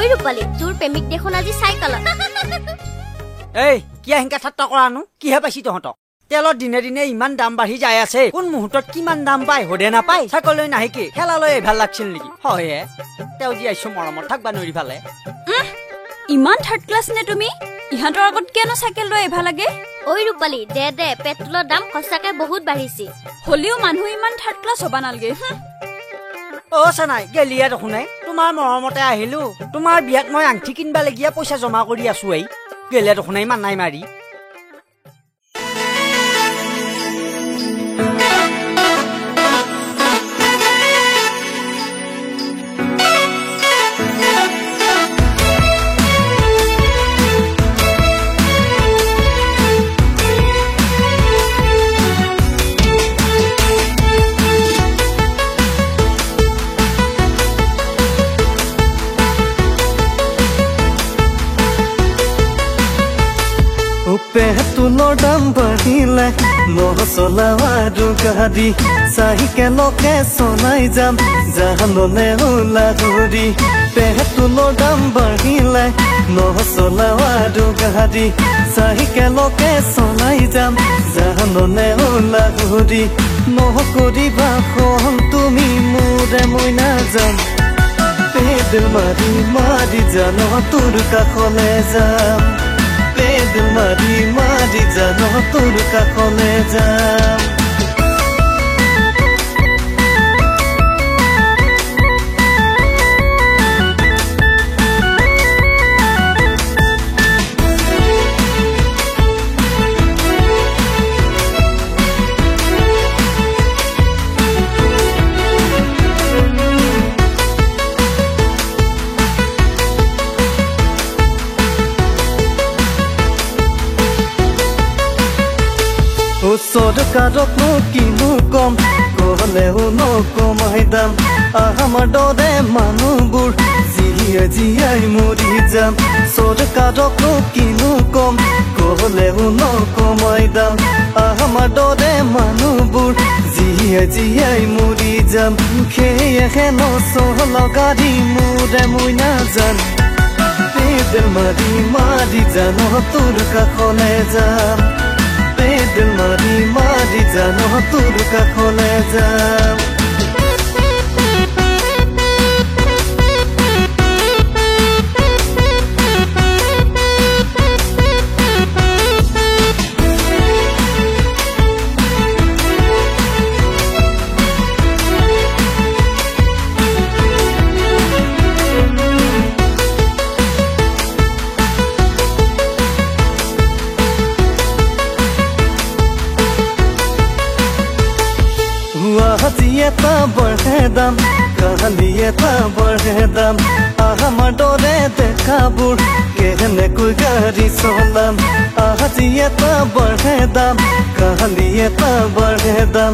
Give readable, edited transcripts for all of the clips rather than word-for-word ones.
ওই ৰূপালী তোৰ প্ৰেমিক দেখোন আজি সাইকেল এই কিয়া হেংকা ঠাট্টা কৰানো কিহে পাইছি তহঁতক তেলৰ দিনে দিনে ইমান দাম বাঢ়ি যায় আছে কোন মুহূৰ্তত কিমান দাম পায় হদে নাপায় চাকলৈ নাহে কি খেলালৈ ভাল লাগছিল নেকি হয় তেও যি আইছো মৰমত থাকবা নৰি ভালে ইমান থাৰ্ড ক্লাছ নে তুমি ইহঁতৰ আগত কেনো চাইকেল লৈ এভা লাগে ওই রূপালী দে দে পেট্রোলের দাম খসাকে বহুত বাঢ়িছে হলিও মানুহ ইমান থাৰ্ড ক্লাছ হবা নালগে অ সানাই গেলিয়া দেখোনাই তোমাৰ মৰমতে আহিলো তোমাৰ বিয়াত মই আংঠি কিনবা লাগিয়া পইচা জমা কৰি আছো এই গেলিয়া দেখোনাই মান নাই মাৰি পেট্ৰোলৰ দাম বাঢ়িলে নচলাৱাৰো গাড়ী চাইকেলকে চলাই যাম জানলে ওলা ঘূৰি পেট্ৰোলৰ দাম বাঢ়িলে নচলাৱাৰো গাড়ী চাইকেলকে চলাই যাম জানলে ওলা ঘূৰি নকৰিবা ফোন তুমি মোৰে মই নাযাম পেডেল মাৰি মাৰি জানো তোৰ কাষলে যাম পেডেল মাৰি মাৰি জানো তোৰ কাষলে যাম চৰকাৰকনো কিনো কম কলেও নকমাই দাম আমাৰ দৰে মানুহবোৰ জীয়াই জীয়াই মৰি যাম চৰকাৰকনো কিনো কম কলেও নকমাই দাম আমাৰ দৰে মানুহবোৰ জীয়াই জীয়াই মৰি যাম সেয়েহে নচল গাড়ী মোৰে মই নাজান পেডেল মাৰি মাৰি জানো তোৰ কাষলে যাম পেডেল মাৰি মাৰি জানো তোৰ কাষলে যাম এটা বঢ়ে দাম কালি এটা বঢ়ে দাম আমাৰ দৰে দেখাবোৰ কেনেকৈ গাড়ী চলাম আজি এটা বঢ়ে দাম কালি এটা বঢ়ে দাম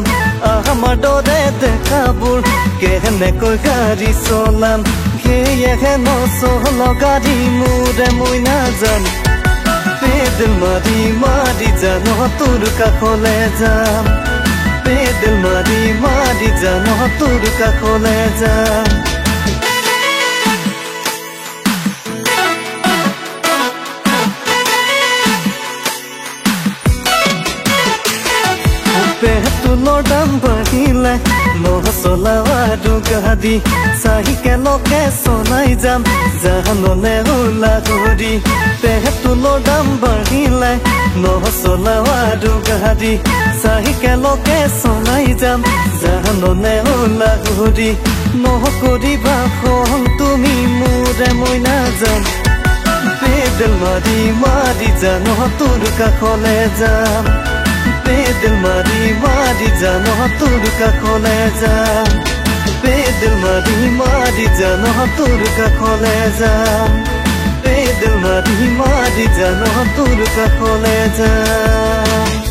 আমাৰ দৰে দেখাবোৰ কেনেকৈ গাড়ী চলাম সেয়েহে নচল গাড়ী মোৰে মই নাজান পেডেল মাৰি মাৰি জানো তোৰ কাষলে যাম পেডেল মাৰি মাৰি জানো তোৰ কাষলে যাম পেট্ৰোলৰ দাম বাঢ়িলে নচলাৱাৰো গাড়ী চাইকেলকে চলাই যাম জানলে ওলা ঘূৰি পেট্ৰোলৰ দাম বাঢ়িলে নচলাৱাৰো গাড়ী চাইকেলকে চলাই যাম জানলে ওলা ঘূৰি নকৰিবা ফোন তুমি মোৰে মই নাজান পেডেল মাৰি মাৰি জানো তোৰ কাষলে যাম পেডেল মাৰি মাৰি জানো তোৰ কাষলে যাম পেডেল মাৰি মাৰি জানো তোৰ কাষলে যাম পেডেল মাৰি মাৰি জানো তোৰ কাষলে যাম